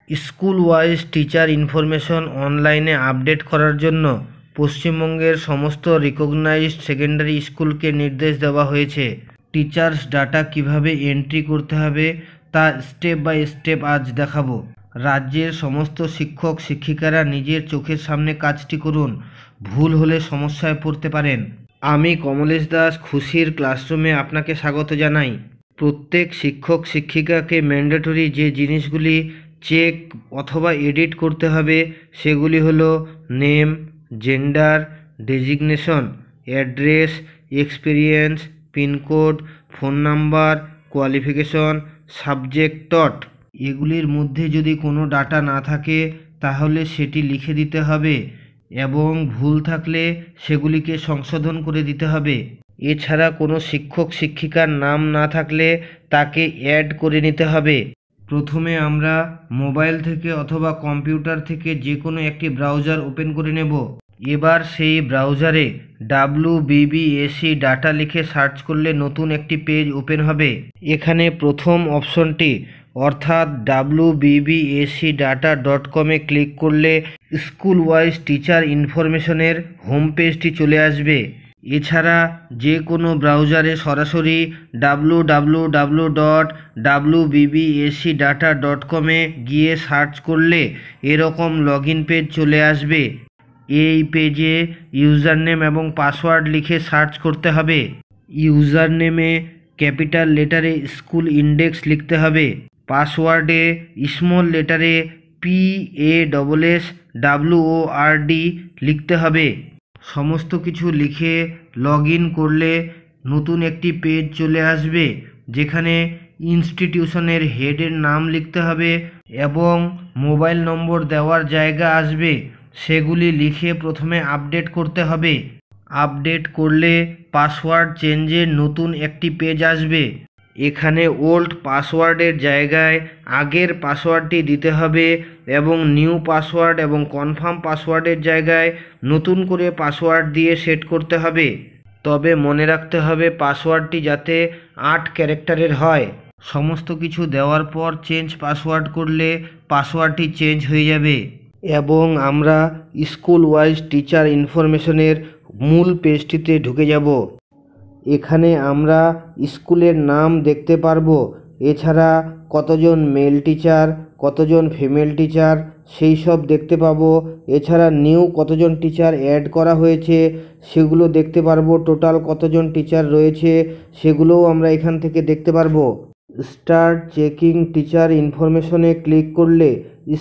School wise teacher information অনলাইনে update করার জন্য পশ্চিমবঙ্গের সমস্ত রিকগনাইজড সেকেন্ডারি স্কুলকে নির্দেশ দেওয়া হয়েছে। টিচার্স ডাটা কিভাবে এন্ট্রি করতে হবে তা স্টেপ বাই স্টেপ আজ দেখাবো। রাজ্যের সমস্ত শিক্ষক শিক্ষিকারা নিজের চোখের সামনে কাজটি করুন, ভুল হলে সমস্যায় পড়তে পারেন। আমি কমলেশ দাস খুশির ক্লাসরুমে আপনাকে স্বাগত জানাই। প্রত্যেক শিক্ষক শিক্ষিকাকে ম্যান্ডেটরি যে জিনিসগুলি চেক অথবা এডিট করতে হবে সেগুলি হলো name, gender, designation, address, experience, pin code, phone number, qualification, subject taught. এগুলির মধ্যে যদি কোনো ডাটা না থাকে তাহলে সেটি লিখে দিতে হবে এবং ভুল থাকলে সেগুলিকে সংশোধন করে দিতে হবে। এছাড়া কোনো শিক্ষক শিক্ষিকার নাম না থাকলে তাকে অ্যাড করে নিতে হবে। প্রথমে আমরা মোবাইল থেকে অথবা কম্পিউটার থেকে যে কোনো একটি ব্রাউজার ওপেন করে নেব। এবার সেই ব্রাউজারে WBBSE ডাটা লিখে সার্চ করলে নতুন একটি পেজ ওপেন হবে। এখানে প্রথম অপশনটি অর্থাৎ wbbsedata.com-এ ক্লিক করলে স্কুল ওয়াইজ টিচার ইনফরমেশনের হোম পেজটি চলে আসবে। এছাড়া যে কোনো ব্রাউজারে সরাসরি www.wbbsedata.com-এ গিয়ে সার্চ করলে এরকম লগইন পেজ চলে আসবে। এই পেজে ইউজার নেম এবং পাসওয়ার্ড লিখে সার্চ করতে হবে। ইউজার নেমে ক্যাপিটাল লেটারে স্কুল ইন্ডেক্স লিখতে হবে। পাসওয়ার্ডে স্মল লেটারে PASSWORD লিখতে হবে। সমস্ত কিছু লিখে লগ ইন করলে নতুন একটি পেজ চলে আসবে যেখানে ইনস্টিটিউশনের হেডের নাম লিখতে হবে এবং মোবাইল নম্বর দেওয়ার জায়গা আসবে, সেগুলি লিখে প্রথমে আপডেট করতে হবে। আপডেট করলে পাসওয়ার্ড চেঞ্জের নতুন একটি পেজ আসবে। এখানে ওল্ড পাসওয়ার্ডের জায়গায় আগের পাসওয়ার্ডটি দিতে হবে এবং নিউ পাসওয়ার্ড এবং কনফার্ম পাসওয়ার্ডের জায়গায় নতুন করে পাসওয়ার্ড দিয়ে সেট করতে হবে। তবে মনে রাখতে হবে পাসওয়ার্ডটি যাতে 8 ক্যারেক্টারের হয়। সমস্ত কিছু দেওয়ার পর চেঞ্জ পাসওয়ার্ড করলে পাসওয়ার্ডটি চেঞ্জ হয়ে যাবে এবং আমরা স্কুল ওয়াইজ টিচার ইনফরমেশনের মূল পেজটিতে ঢুকে যাব। এখানে আমরা স্কুলের নাম দেখতে পারবো। এছাড়া কতজন মেল টিচার, কতজন ফিমেল টিচার সেই সব দেখতে পাবো। এছাড়া নিউ কতজন টিচার অ্যাড করা হয়েছে সেগুলো দেখতে পারবো। টোটাল কতজন টিচার রয়েছে সেগুলোও আমরা এখান থেকে দেখতে পারবো। স্টার্ট চেকিং টিচার ইনফরমেশনে ক্লিক করলে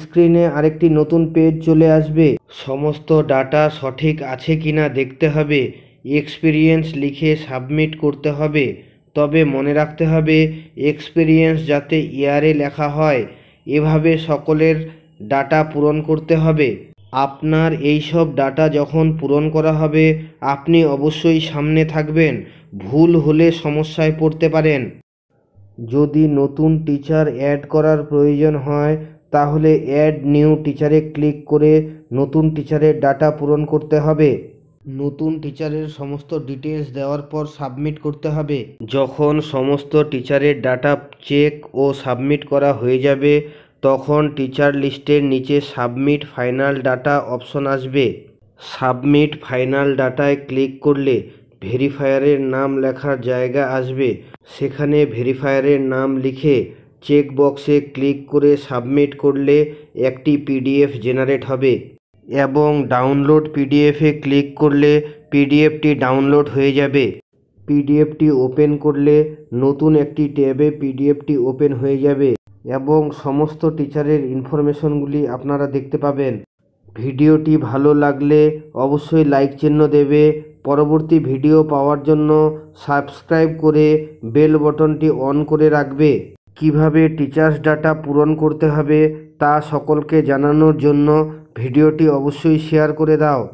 স্ক্রিনে আরেকটি নতুন পেজ চলে আসবে। সমস্ত ডাটা সঠিক আছে কিনা দেখতে হবে। এক্সপিরিয়েন্স লিখে সাবমিট করতে হবে। তবে মনে রাখতে হবে এক্সপিরিয়েন্স যাতে ইয়ারে লেখা হয়। এভাবে সকলের ডাটা পূরণ করতে হবে। আপনার এই সব ডাটা যখন পূরণ করা হবে আপনি অবশ্যই সামনে থাকবেন, ভুল হলে সমস্যায় পড়তে পারেন। যদি নতুন টিচার অ্যাড করার প্রয়োজন হয় তাহলে অ্যাড নিউ টিচারে ক্লিক করে নতুন টিচারের ডাটা পূরণ করতে হবে। নতুন টিচারের সমস্ত ডিটেলস দেওয়ার পর সাবমিট করতে হবে। যখন সমস্ত টিচারের ডাটা চেক ও সাবমিট করা হয়ে যাবে তখন টিচার লিস্টের নিচে সাবমিট ফাইনাল ডাটা অপশন আসবে। সাবমিট ফাইনাল ডাটায় ক্লিক করলে ভেরিফায়ারের নাম লেখার জায়গা আসবে। সেখানে ভেরিফায়ারের নাম লিখে চেক বক্সে ক্লিক করে সাবমিট করলে একটি PDF জেনারেট হবে এবং ডাউনলোড PDFে ক্লিক করলে PDFটি ডাউনলোড হয়ে যাবে। PDFটি ওপেন করলে নতুন একটি ট্যাবে PDFটি ওপেন হয়ে যাবে এবং সমস্ত টিচারের ইনফরমেশনগুলি আপনারা দেখতে পাবেন। ভিডিওটি ভালো লাগলে অবশ্যই লাইক চিহ্ন দেবে। পরবর্তী ভিডিও পাওয়ার জন্য সাবস্ক্রাইব করে বেল বটনটি অন করে রাখবে। কিভাবে টিচার্স ডাটা পূরণ করতে হবে তা সকলকে জানানোর জন্য ভিডিওটি অবশ্যই শেয়ার করে দাও।